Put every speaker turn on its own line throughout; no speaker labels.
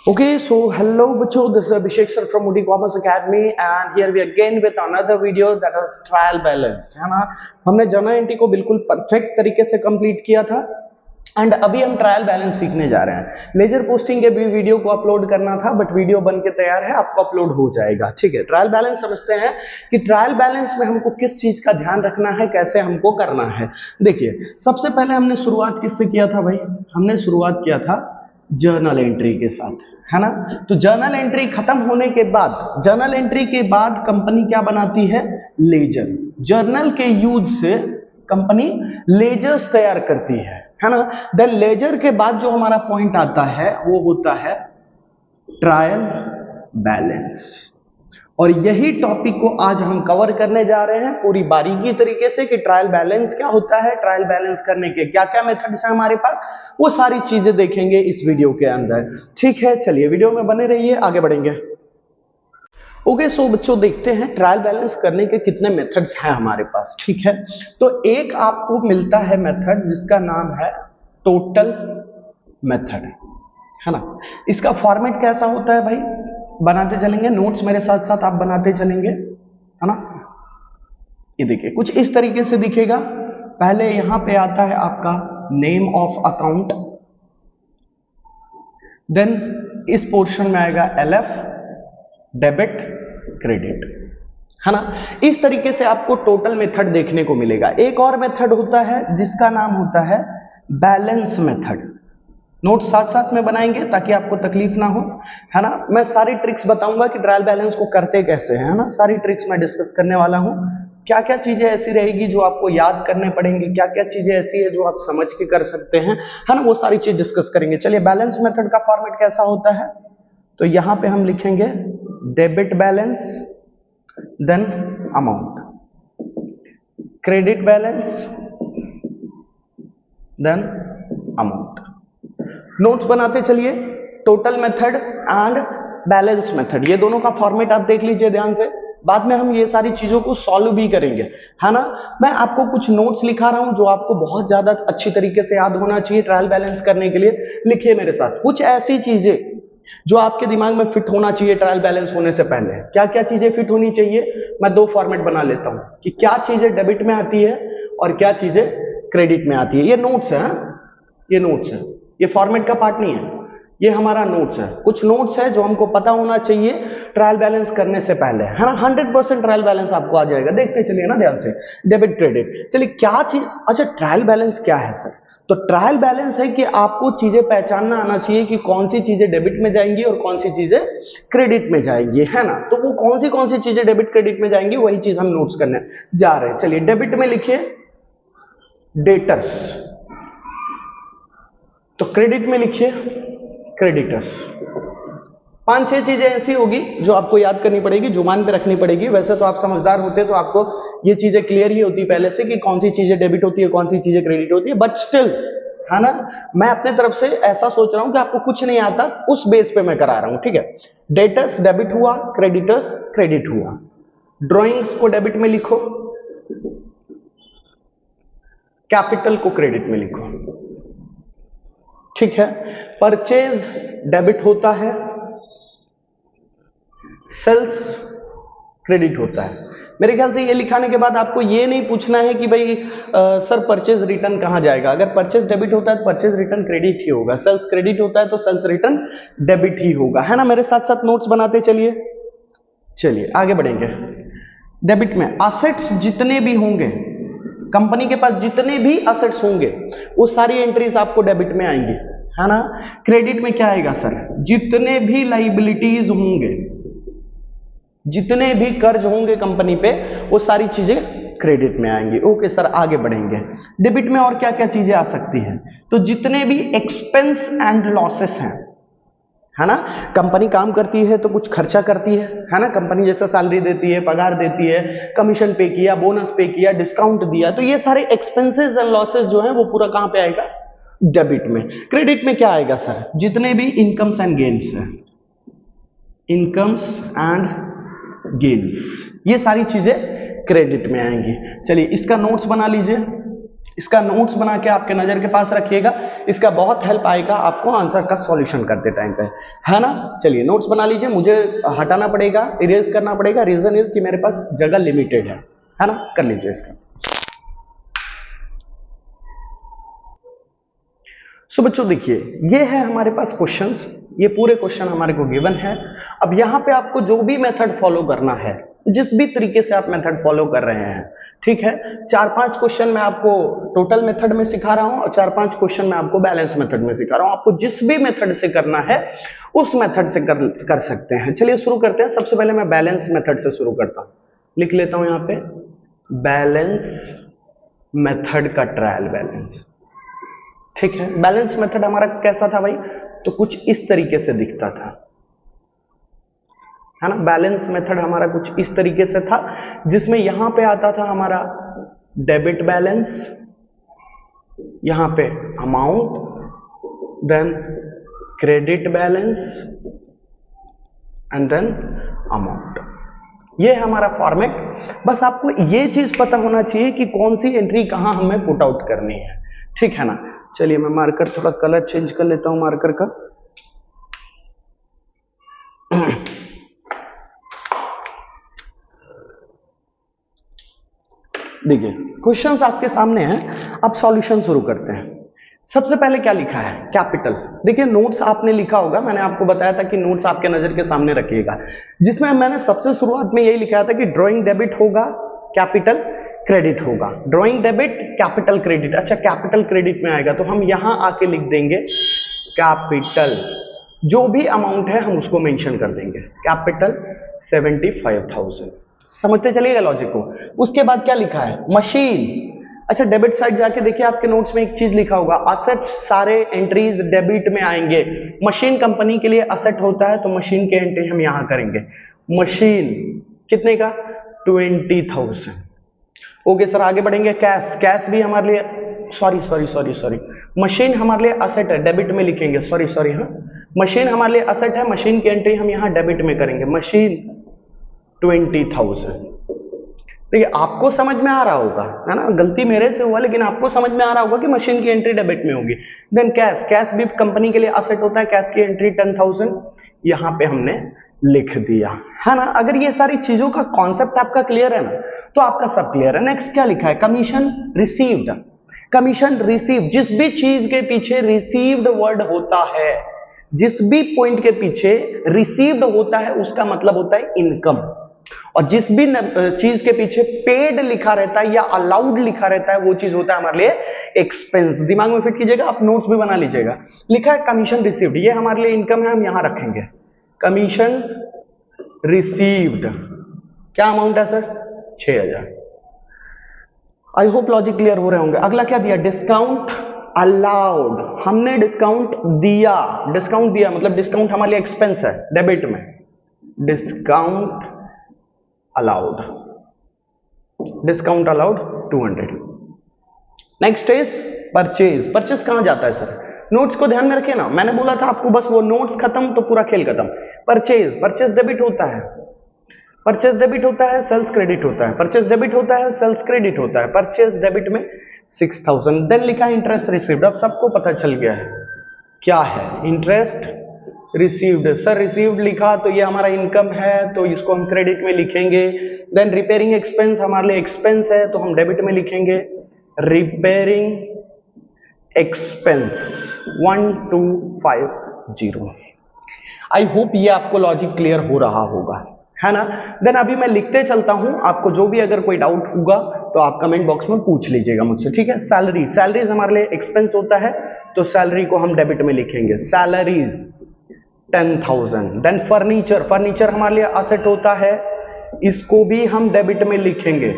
Okay, so hello बच्चों, this is Abhishek sir from Moody Commerce Academy and here we are again with another video that is trial balance, है ना। हमने journal entry को बिल्कुल perfect तरीके से complete किया था एंड अभी हम ट्रायल बैलेंस सीखने जा रहे हैं। लेजर पोस्टिंग के भी वीडियो को अपलोड करना था बट वीडियो बन के तैयार है, आपको अपलोड हो जाएगा, ठीक है। ट्रायल बैलेंस समझते हैं कि ट्रायल बैलेंस में हमको किस चीज का ध्यान रखना है, कैसे हमको करना है। देखिए, सबसे पहले हमने शुरुआत किससे किया था भाई? हमने शुरुआत किया था जर्नल एंट्री के साथ, है ना। तो जर्नल एंट्री खत्म होने के बाद, जर्नल एंट्री के बाद कंपनी क्या बनाती है? लेजर। जर्नल के यूज से कंपनी लेजर्स तैयार करती है ना। देन लेजर के बाद जो हमारा पॉइंट आता है वो होता है ट्रायल बैलेंस, और यही टॉपिक को आज हम कवर करने जा रहे हैं पूरी बारीकी तरीके से कि ट्रायल बैलेंस क्या होता है, ट्रायल बैलेंस करने के क्या क्या मेथड्स हैं हमारे पास, वो सारी चीजें देखेंगे इस वीडियो के अंदर, ठीक है। चलिए वीडियो में बने रहिए, आगे बढ़ेंगे। ओके, सो बच्चों देखते हैं ट्रायल बैलेंस करने के कितने मेथड्स हैं हमारे पास, ठीक है। तो एक आपको मिलता है मेथड जिसका नाम है टोटल मेथड, है ना। इसका फॉर्मेट कैसा होता है भाई? बनाते चलेंगे, नोट्स मेरे साथ साथ आप बनाते चलेंगे, है ना। ये देखिए कुछ इस तरीके से दिखेगा। पहले यहां पे आता है आपका नेम ऑफ अकाउंट, देन इस पोर्शन में आएगा एलएफ, डेबिट, क्रेडिट, है ना। इस तरीके से आपको टोटल मेथड देखने को मिलेगा। एक और मेथड होता है जिसका नाम होता है बैलेंस मेथड। नोट साथ साथ में बनाएंगे ताकि आपको तकलीफ ना हो, है ना। मैं सारी ट्रिक्स बताऊंगा कि ट्रायल बैलेंस को करते कैसे है ना। सारी ट्रिक्स मैं डिस्कस करने वाला हूं। क्या क्या चीजें ऐसी रहेगी जो आपको याद करने पड़ेंगी, क्या क्या चीजें ऐसी है जो आप समझ के कर सकते हैं, है ना, वो सारी चीज डिस्कस करेंगे। चलिए, बैलेंस मेथड का फॉर्मेट कैसा होता है? तो यहां पे हम लिखेंगे debit balance, then amount, credit balance, then amount. Notes बनाते चलिए। Total method and balance method, ये दोनों का फॉर्मेट आप देख लीजिए ध्यान से। बाद में हम ये सारी चीजों को सॉल्व भी करेंगे, है ना। मैं आपको कुछ नोट्स लिखा रहा हूं जो आपको बहुत ज्यादा अच्छी तरीके से याद होना चाहिए ट्रायल बैलेंस करने के लिए। लिखिए मेरे साथ कुछ ऐसी चीजें जो आपके दिमाग में फिट होना चाहिए ट्रायल बैलेंस होने से पहले। क्या क्या चीजें फिट होनी चाहिए? मैं दो फॉर्मेट बना लेता हूं कि क्या चीजें डेबिट में आती है और क्या चीजें क्रेडिट में आती है। ये नोट्स है, ये नोट्स है, ये फॉर्मेट का पार्ट नहीं है, ये हमारा नोट्स है। कुछ नोट्स है जो हमको पता होना चाहिए ट्रायल बैलेंस करने से पहले, है ना। 100% ट्रायल बैलेंस आपको आ जाएगा। देखते चलिए ना ध्यान से, डेबिट क्रेडिट। चलिए क्या चीज, अच्छा ट्रायल बैलेंस क्या है सर? तो ट्रायल बैलेंस है कि आपको चीजें पहचानना आना चाहिए कि कौन सी चीजें डेबिट में जाएंगी और कौन सी चीजें क्रेडिट में जाएंगी, है ना। तो वो कौन सी चीजें डेबिट क्रेडिट में जाएंगी वही चीज हम नोट्स करने जा रहे हैं। चलिए, डेबिट में लिखिए डेटर्स, तो क्रेडिट में लिखिए क्रेडिटर्स। 5-6 चीजें ऐसी होगी जो आपको याद करनी पड़ेगी, जुबान पे रखनी पड़ेगी। वैसे तो आप समझदार होते तो आपको ये चीजें क्लियर ही होती पहले से कि कौन सी चीजें डेबिट होती है, कौन सी चीजें क्रेडिट होती है, बट स्टिल, है ना, मैं अपने तरफ से ऐसा सोच रहा हूं कि आपको कुछ नहीं आता, उस बेस पे मैं करा रहा हूं, ठीक है। डेटर्स डेबिट हुआ, क्रेडिटर्स क्रेडिट हुआ। ड्रॉइंग्स को डेबिट में लिखो, कैपिटल को क्रेडिट में लिखो, ठीक है। परचेज डेबिट होता है, सेल्स क्रेडिट होता है। मेरे ख्याल से ये लिखाने के बाद आपको ये नहीं पूछना है कि भाई सर परचेज रिटर्न कहां जाएगा। अगर परचेज डेबिट होता है तो परचेज रिटर्न क्रेडिट ही होगा, सेल्स क्रेडिट होता है तो सेल्स रिटर्न डेबिट ही होगा, है ना। मेरे साथ साथ नोट्स बनाते चलिए। चलिए आगे बढ़ेंगे। डेबिट में असेट्स जितने भी होंगे, कंपनी के पास जितने भी असेट्स होंगे वो सारी एंट्रीज आपको डेबिट में आएंगी, है ना। क्रेडिट में क्या आएगा सर? जितने भी लाइबिलिटीज होंगे, जितने भी कर्ज होंगे कंपनी पे, वो सारी चीजें क्रेडिट में आएंगी। ओके सर, आगे बढ़ेंगे। डेबिट में और क्या क्या चीजें आ सकती हैं? तो जितने भी एक्सपेंस एंड लॉसेस हैं, है ना। कंपनी काम करती है तो कुछ खर्चा करती है ना। कंपनी जैसे सैलरी देती है, पगार देती है, कमीशन पे किया, बोनस पे किया, डिस्काउंट दिया, तो ये सारे एक्सपेंसेस एंड लॉसेस जो है वो पूरा कहां पे आएगा? डेबिट में। क्रेडिट में क्या आएगा सर? जितने भी इनकम्स एंड गेन्स हैं, इनकम्स एंड गेन्स, ये सारी चीजें क्रेडिट में आएंगी। चलिए इसका नोट्स बना लीजिए। इसका नोट्स बना के आपके नजर के पास रखिएगा, इसका बहुत हेल्प आएगा आपको आंसर का सॉल्यूशन करते टाइम पे, है ना। चलिए नोट्स बना लीजिए, मुझे हटाना पड़ेगा, इरेज करना पड़ेगा, रीजन इज कि मेरे पास जगह लिमिटेड है ना। कर लीजिए इसका। सो बच्चों देखिए, ये है हमारे पास क्वेश्चंस, ये पूरे क्वेश्चन हमारे को गिवन है। अब यहां पे आपको जो भी मेथड फॉलो करना है, जिस भी तरीके से आप मेथड फॉलो कर रहे हैं, ठीक है। 4-5 क्वेश्चन मैं आपको टोटल मेथड में सिखा रहा हूं और 4-5 क्वेश्चन मैं आपको बैलेंस मेथड में सिखा रहा हूं। आपको जिस भी मेथड से करना है उस मेथड से कर सकते हैं। चलिए शुरू करते हैं। सबसे पहले मैं बैलेंस मेथड से शुरू करता हूं, लिख लेता हूं यहां पे बैलेंस मेथड का ट्रायल बैलेंस, ठीक है। बैलेंस मेथड हमारा कैसा था भाई, तो कुछ इस तरीके से दिखता था, है ना। बैलेंस मेथड हमारा कुछ इस तरीके से था, जिसमें यहां पे आता था हमारा डेबिट बैलेंस, यहां पे amount, then credit balance and then amount. ये है हमारा फॉर्मेट। बस आपको ये चीज पता होना चाहिए कि कौन सी एंट्री कहां हमें पुट आउट करनी है, ठीक है ना। चलिए मैं मार्कर थोड़ा कलर चेंज कर लेता हूं मार्कर का। देखिए क्वेश्चंस आपके सामने हैं, अब सॉल्यूशन शुरू करते हैं। सबसे पहले क्या लिखा है, कैपिटल। देखिए नोट्स आपने लिखा होगा, मैंने आपको बताया था कि नोट्स आपके नजर के सामने रखिएगा, जिसमें मैंने सबसे शुरुआत में यही लिखा था कि ड्राइंग डेबिट होगा, कैपिटल क्रेडिट होगा। Drawing debit, capital credit. अच्छा कैपिटल क्रेडिट में आएगा तो हम यहां आके लिख देंगे कैपिटल, जो भी अमाउंट है हम उसको मेंशन कर देंगे, कैपिटल 75,000। समझते चलिएगा लॉजिक को। उसके बाद क्या लिखा है, मशीन। अच्छा डेबिट साइड जाके देखिए, आपके नोट्स में एक चीज लिखा होगा, असेट्स सारे एंट्रीज डेबिट में आएंगे। मशीन कंपनी के लिए असेट होता है, तो मशीन की एंट्री हम यहां करेंगे। मशीन कितने का, 20,000। ओके सर आगे बढ़ेंगे। कैश, कैश भी हमारे लिए, सॉरी मशीन हमारे लिए असेट है, डेबिट में लिखेंगे, सॉरी हाँ, मशीन हमारे लिए असेट है, मशीन की एंट्री हम यहां डेबिट में करेंगे, मशीन 20,000। देखिए आपको समझ में आ रहा होगा, है ना, गलती मेरे से हुआ लेकिन आपको समझ में आ रहा होगा कि मशीन की एंट्री डेबिट में होगी। देन कैश, कैश भी कंपनी के लिए असेट होता है, कैश की एंट्री 10,000 यहां पे हमने लिख दिया, है ना। अगर ये सारी चीजों का कॉन्सेप्ट आपका क्लियर है ना, तो आपका सब क्लियर है। नेक्स्ट क्या लिखा है, कमीशन रिसीव्ड। कमीशन रिसीव, जिस भी चीज के पीछे रिसीव्ड वर्ड होता है, जिस भी पॉइंट के पीछे रिसीव्ड होता है उसका मतलब होता है इनकम, और जिस भी चीज के पीछे पेड लिखा रहता है या अलाउड लिखा रहता है वो चीज होता है हमारे लिए एक्सपेंस। दिमाग में फिट कीजिएगा, आप नोट्स भी बना लीजिएगा। लिखा है कमीशन रिसीव्ड, ये हमारे लिए इनकम है, हम यहां रखेंगे कमीशन रिसीव्ड। क्या अमाउंट है sir, 6,000। I hope logic clear हो रहे होंगे। अगला क्या दिया, डिस्काउंट अलाउड। हमने डिस्काउंट दिया, डिस्काउंट दिया मतलब डिस्काउंट हमारे लिए एक्सपेंस है डेबिट में, discount allowed, discount allowed 200। Next is purchase. Purchase कहां जाता है सर, नोट्स को ध्यान में रखिए ना, मैंने बोला था आपको बस वो नोट्स खत्म तो पूरा खेल खत्म। परचेज, परचेज डेबिट होता है, परचेज डेबिट होता है, सेल्स क्रेडिट होता है, परचेज डेबिट होता है, सेल्स क्रेडिट होता है, परचेज डेबिट में 6,000। देन लिखा है इंटरेस्ट रिसीव्ड। अब सबको पता चल गया है क्या है, इंटरेस्ट रिसीव्ड। सर रिसीव्ड लिखा तो ये हमारा इनकम है, तो इसको हम क्रेडिट में लिखेंगे। देन रिपेयरिंग एक्सपेंस हमारे लिए एक्सपेंस है, तो हम डेबिट में लिखेंगे रिपेयरिंग एक्सपेंस 1250। आई होप ये आपको लॉजिक क्लियर हो रहा होगा, है ना। देन अभी मैं लिखते चलता हूं, आपको जो भी अगर कोई डाउट होगा तो आप कमेंट बॉक्स में पूछ लीजिएगा मुझसे, ठीक है। सैलरी, सैलरीज हमारे लिए एक्सपेंस होता है, तो सैलरी को हम डेबिट में लिखेंगे, सैलरीज 10,000। देन फर्नीचर, फर्नीचर हमारे लिए असेट होता है, इसको भी हम डेबिट में लिखेंगे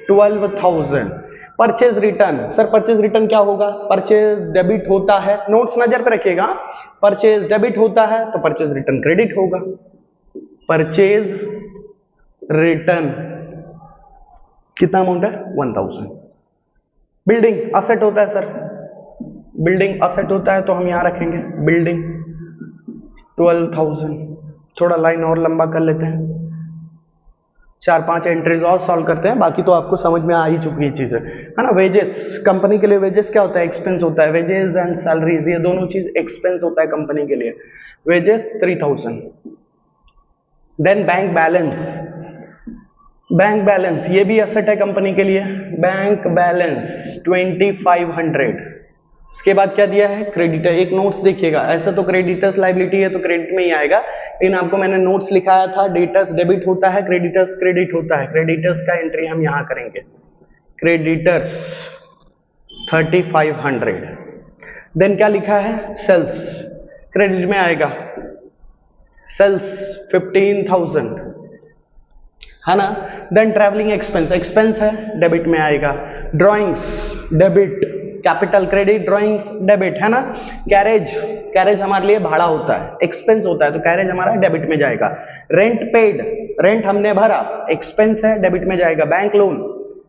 12,000। Purchase return, sir purchase return क्या होगा, परचेज डेबिट होता है, नोट्स नजर पे रखिएगा, परचेज डेबिट होता है तो परचेज रिटर्न क्रेडिट होगा। परचेज रिटर्न कितना अमाउंट है, 1,000। बिल्डिंग असेट होता है सर, बिल्डिंग असेट होता है तो हम यहां रखेंगे बिल्डिंग 12,000। थोड़ा लाइन और लंबा कर लेते हैं, 4-5 एंट्रीज और सॉल्व करते हैं, बाकी तो आपको समझ में आ ही चुकी है चीजें, है ना। वेजेस, कंपनी के लिए वेजेस क्या होता है, एक्सपेंस होता है। वेजेस एंड सैलरीज, ये दोनों चीज एक्सपेंस होता है कंपनी के लिए। Wages 3000। Then bank balance, bank balance ये भी एसेट है कंपनी के लिए। Bank balance 2500। उसके बाद क्या दिया है, क्रेडिटर। एक नोट्स देखिएगा, ऐसा तो क्रेडिटर्स लाइबिलिटी है तो क्रेडिट में ही आएगा, लेकिन आपको मैंने नोट्स लिखाया था, डेटर्स डेबिट होता है, क्रेडिटर्स क्रेडिट होता है। क्रेडिटर्स का एंट्री हम यहां करेंगे, क्रेडिटर्स 3500। देन क्या लिखा है, सेल्स, क्रेडिट में आएगा, सेल्स 15000, है ना। देन ट्रैवलिंग एक्सपेंस, एक्सपेंस है, डेबिट में आएगा। Drawings debit, capital credit, drawings debit, है ना। कैरेज, कैरेज हमारे लिए भाड़ा होता है, एक्सपेंस होता है, तो कैरेज हमारा डेबिट में जाएगा। रेंट पेड, रेंट हमने भरा, एक्सपेंस है, डेबिट में जाएगा। बैंक लोन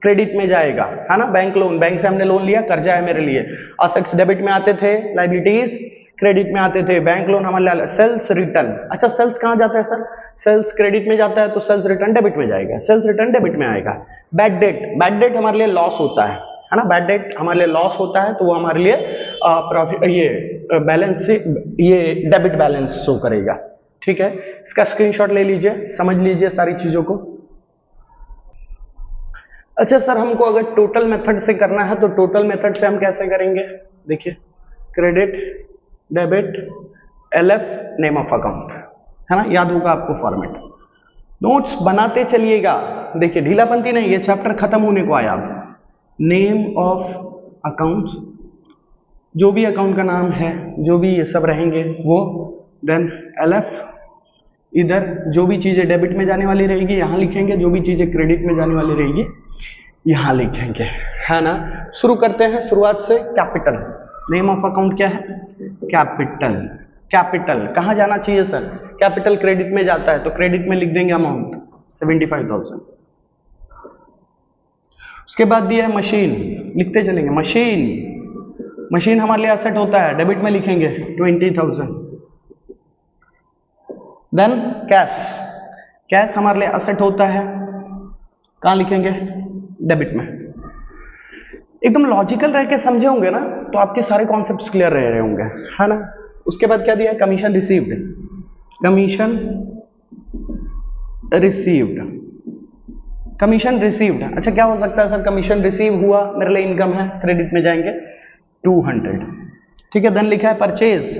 क्रेडिट में जाएगा, है ना। बैंक लोन, बैंक से हमने लोन लिया, कर्जा है मेरे लिए। असेट्स डेबिट में आते थे, लायबिलिटीज क्रेडिट में आते थे। बैंक लोन हमारे। सेल्स रिटर्न, अच्छा सेल्स कहां जाता है सर, सेल्स क्रेडिट में जाता है, तो सेल्स रिटर्न डेबिट में जाएगा, सेल्स रिटर्न डेबिट में आएगा। बैड डेट, बैड डेट हमारे लिए लॉस होता है ना। बैड डेट हमारे लिए लॉस होता है, तो वो हमारे लिए प्रॉफिट, ये बैलेंस, ये डेबिट बैलेंस शो करेगा, ठीक है। इसका स्क्रीनशॉट ले लीजिए, समझ लीजिए सारी चीजों को। अच्छा सर, हमको अगर टोटल मेथड से करना है तो टोटल मेथड से हम कैसे करेंगे, देखिए, credit debit LF name of account, है ना, याद होगा आपको फॉर्मेट। नोट्स बनाते चलिएगा, देखिए ढीलापंती नहीं, ये चैप्टर खत्म होने को आया। नेम ऑफ अकाउंट, जो भी अकाउंट का नाम है, जो भी ये सब रहेंगे वो। देन LF, इधर जो भी चीजें डेबिट में जाने वाली रहेगी यहां लिखेंगे, जो भी चीजें क्रेडिट में जाने वाली रहेगी यहां लिखेंगे, है ना। शुरू करते हैं शुरुआत से। कैपिटल, नेम ऑफ अकाउंट क्या है, कैपिटल। कैपिटल कहां जाना चाहिए सर, कैपिटल क्रेडिट में जाता है, तो क्रेडिट में लिख देंगे अमाउंट 75,000। उसके बाद दिया है मशीन, लिखते चलेंगे, मशीन, मशीन हमारे लिए एसेट होता है, डेबिट में लिखेंगे 20,000। देन कैश, कैश हमारे लिए एसेट होता है, कहां लिखेंगे, डेबिट में। एकदम लॉजिकल रह के समझे होंगे ना, तो आपके सारे कॉन्सेप्ट्स क्लियर रह रहे होंगे, है ना। उसके बाद क्या दिया है, commission received, commission received, commission received. अच्छा क्या हो सकता है सर, कमीशन रिसीव हुआ, मेरे लिए इनकम है, क्रेडिट में जाएंगे 200, ठीक है। देन लिखा है परचेज,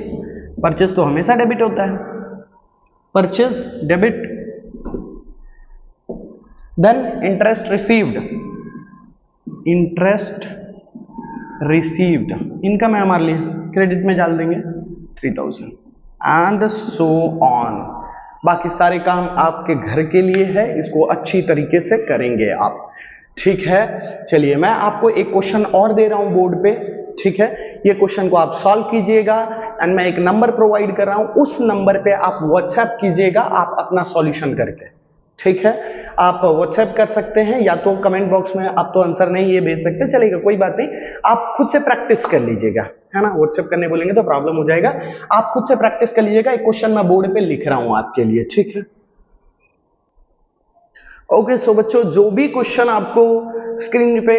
परचेज तो हमेशा डेबिट होता है, purchase debit. Then interest received, interest received income है हमारे लिए, क्रेडिट में डाल देंगे 3000 एंड सो ऑन। बाकी सारे काम आपके घर के लिए है, इसको अच्छी तरीके से करेंगे आप, ठीक है। चलिए मैं आपको एक क्वेश्चन और दे रहा हूं बोर्ड पे, ठीक है। ये क्वेश्चन को आप सॉल्व कीजिएगा एंड मैं एक नंबर प्रोवाइड कर रहा हूं, उस नंबर पे आप व्हाट्सएप कीजिएगा आप अपना सॉल्यूशन करके, ठीक है। आप व्हाट्सएप कर सकते हैं या तो कमेंट बॉक्स में, आप तो आंसर नहीं ये भेज सकते, चलेगा कोई बात नहीं, आप खुद से प्रैक्टिस कर लीजिएगा, है ना। व्हाट्सएप करने बोलेंगे तो प्रॉब्लम हो जाएगा, आप खुद से प्रैक्टिस कर लीजिएगा। एक क्वेश्चन मैं बोर्ड पे लिख रहा हूं आपके लिए, ठीक है। ओके सो बच्चों, जो भी क्वेश्चन आपको स्क्रीन पे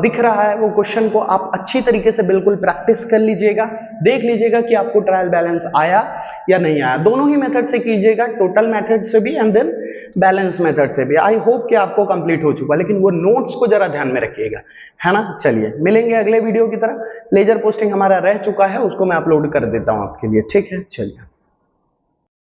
दिख रहा है वो क्वेश्चन को आप अच्छी तरीके से बिल्कुल प्रैक्टिस कर लीजिएगा, देख लीजिएगा कि आपको ट्रायल बैलेंस आया या नहीं आया। दोनों ही मेथड से कीजिएगा, टोटल मेथड से भी एंड देन बैलेंस मेथड से भी। आई होप कि आपको कंप्लीट हो चुका, लेकिन वो नोट्स को जरा ध्यान में रखिएगा, है ना। चलिए मिलेंगे अगले वीडियो की तरफ। लेजर पोस्टिंग हमारा रह चुका है, उसको मैं अपलोड कर देता हूं आपके लिए, ठीक है। चलिए।